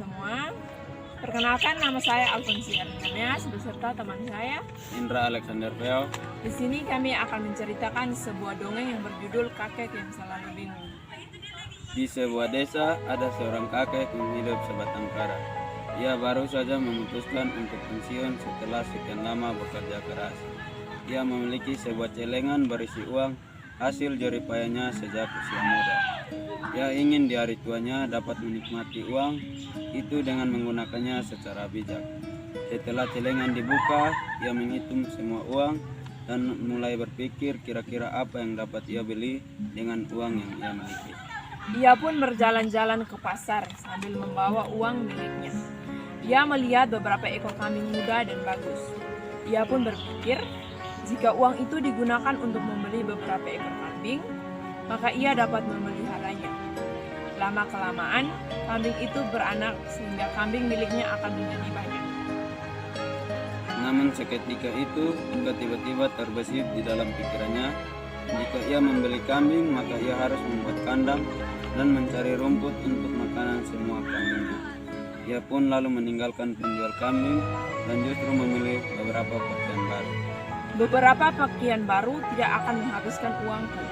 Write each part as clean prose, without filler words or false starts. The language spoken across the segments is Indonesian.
semua. Perkenalkan, nama saya Alfonsia Ernest beserta teman saya Indra Alexander Veo. Di sini kami akan menceritakan sebuah dongeng yang berjudul Kakek yang Selalu Bingung. Di sebuah desa ada seorang kakek yang hidup sebatang kara. Ia baru saja memutuskan untuk pensiun setelah sekian lama bekerja keras. Ia memiliki sebuah celengan berisi uang hasil jeripayanya sejak usia muda. Ia ingin di hari tuanya dapat menikmati uang itu dengan menggunakannya secara bijak. Setelah celengan dibuka, ia menghitung semua uang dan mulai berpikir kira-kira apa yang dapat ia beli dengan uang yang ia miliki. Ia pun berjalan-jalan ke pasar sambil membawa uang miliknya. Ia melihat beberapa ekor kambing muda dan bagus. Ia pun berpikir, jika uang itu digunakan untuk membeli beberapa ekor kambing, maka ia dapat memeliharanya. Lama-kelamaan, kambing itu beranak sehingga kambing miliknya akan menjadi banyak. Namun seketika itu, tiba-tiba terbesit di dalam pikirannya, jika ia membeli kambing, maka ia harus membuat kandang dan mencari rumput untuk makanan semua kambingnya. Ia pun lalu meninggalkan penjual kambing dan justru memilih beberapa pakaian baru. Beberapa pakaian baru tidak akan menghabiskan uangku.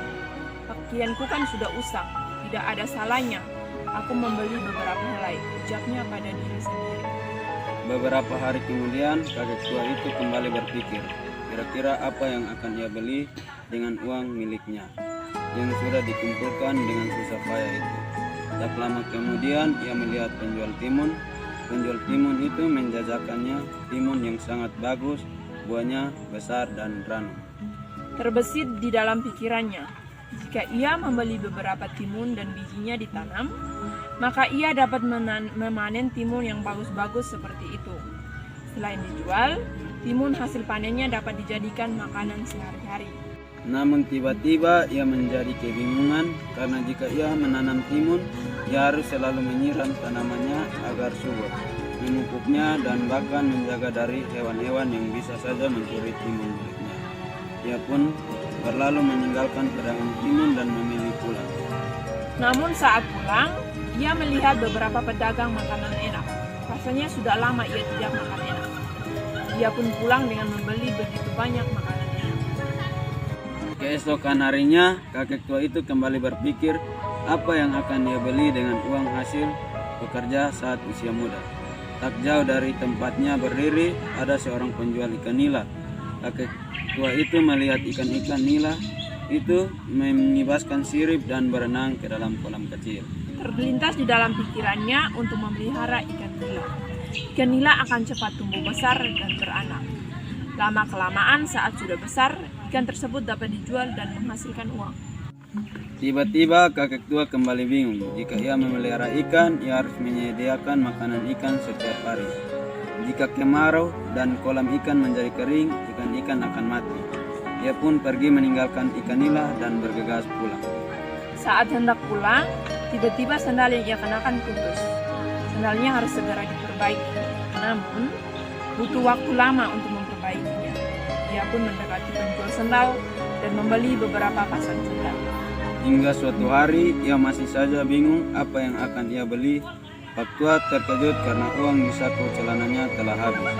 Pakaianku kan sudah usang, tidak ada salahnya aku membeli beberapa helai, ucapnya pada diri sendiri. Beberapa hari kemudian, kakek tua itu kembali berpikir, kira-kira apa yang akan ia beli dengan uang miliknya yang sudah dikumpulkan dengan susah payah itu. Tak lama kemudian, ia melihat penjual timun. Penjual timun itu menjajakannya timun yang sangat bagus, buahnya besar dan ranum. Terbesit di dalam pikirannya, jika ia membeli beberapa timun dan bijinya ditanam, maka ia dapat memanen timun yang bagus-bagus seperti itu. Selain dijual, timun hasil panennya dapat dijadikan makanan sehari-hari. Namun tiba-tiba ia menjadi kebingungan karena jika ia menanam timun, ia harus selalu menyiram tanamannya agar subur, memupuknya dan bahkan menjaga dari hewan-hewan yang bisa saja mencuri timun miliknya. Ia pun berlalu meninggalkan pedagang timun dan memilih pulang. Namun saat pulang, ia melihat beberapa pedagang makanan enak. Rasanya sudah lama ia tidak makan enak. Ia pun pulang dengan membeli begitu banyak makanan enak. Keesokan harinya, kakek tua itu kembali berpikir apa yang akan dia beli dengan uang hasil bekerja saat usia muda. Tak jauh dari tempatnya berdiri, ada seorang penjual ikan nila. Kakek tua itu melihat ikan-ikan nila itu mengibaskan sirip dan berenang ke dalam kolam kecil. Terlintas di dalam pikirannya untuk memelihara ikan nila. Ikan nila akan cepat tumbuh besar dan beranak. Lama-kelamaan saat sudah besar, ikan tersebut dapat dijual dan menghasilkan uang. Tiba-tiba kakek tua kembali bingung. Jika ia memelihara ikan, ia harus menyediakan makanan ikan setiap hari. Jika kemarau dan kolam ikan menjadi kering, ikan-ikan akan mati. Ia pun pergi meninggalkan ikan nila dan bergegas pulang. Saat hendak pulang, tiba-tiba sandal yang ia kenakan putus. Sandalnya harus segera diperbaiki. Namun, butuh waktu lama untuk memperbaikinya. Ia pun mendekati penjual sandal dan membeli beberapa pasang sandal. Hingga suatu hari, ia masih saja bingung apa yang akan ia beli. Pak tua terkejut karena uang di saku celananya telah habis.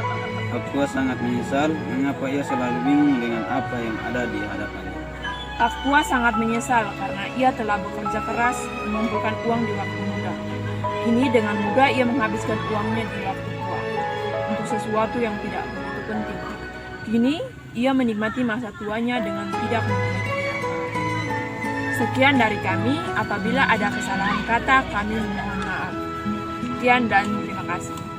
Pak tua sangat menyesal mengapa ia selalu bingung dengan apa yang ada di hadapannya. Pak tua sangat menyesal karena ia telah bekerja keras mengumpulkan uang di waktu muda. Kini dengan mudah ia menghabiskan uangnya di waktu tua untuk sesuatu yang tidak begitu penting. Kini ia menikmati masa tuanya dengan tidak memiliki apa. Sekian dari kami, apabila ada kesalahan kata kami mohon maaf. Sekian dan terima kasih.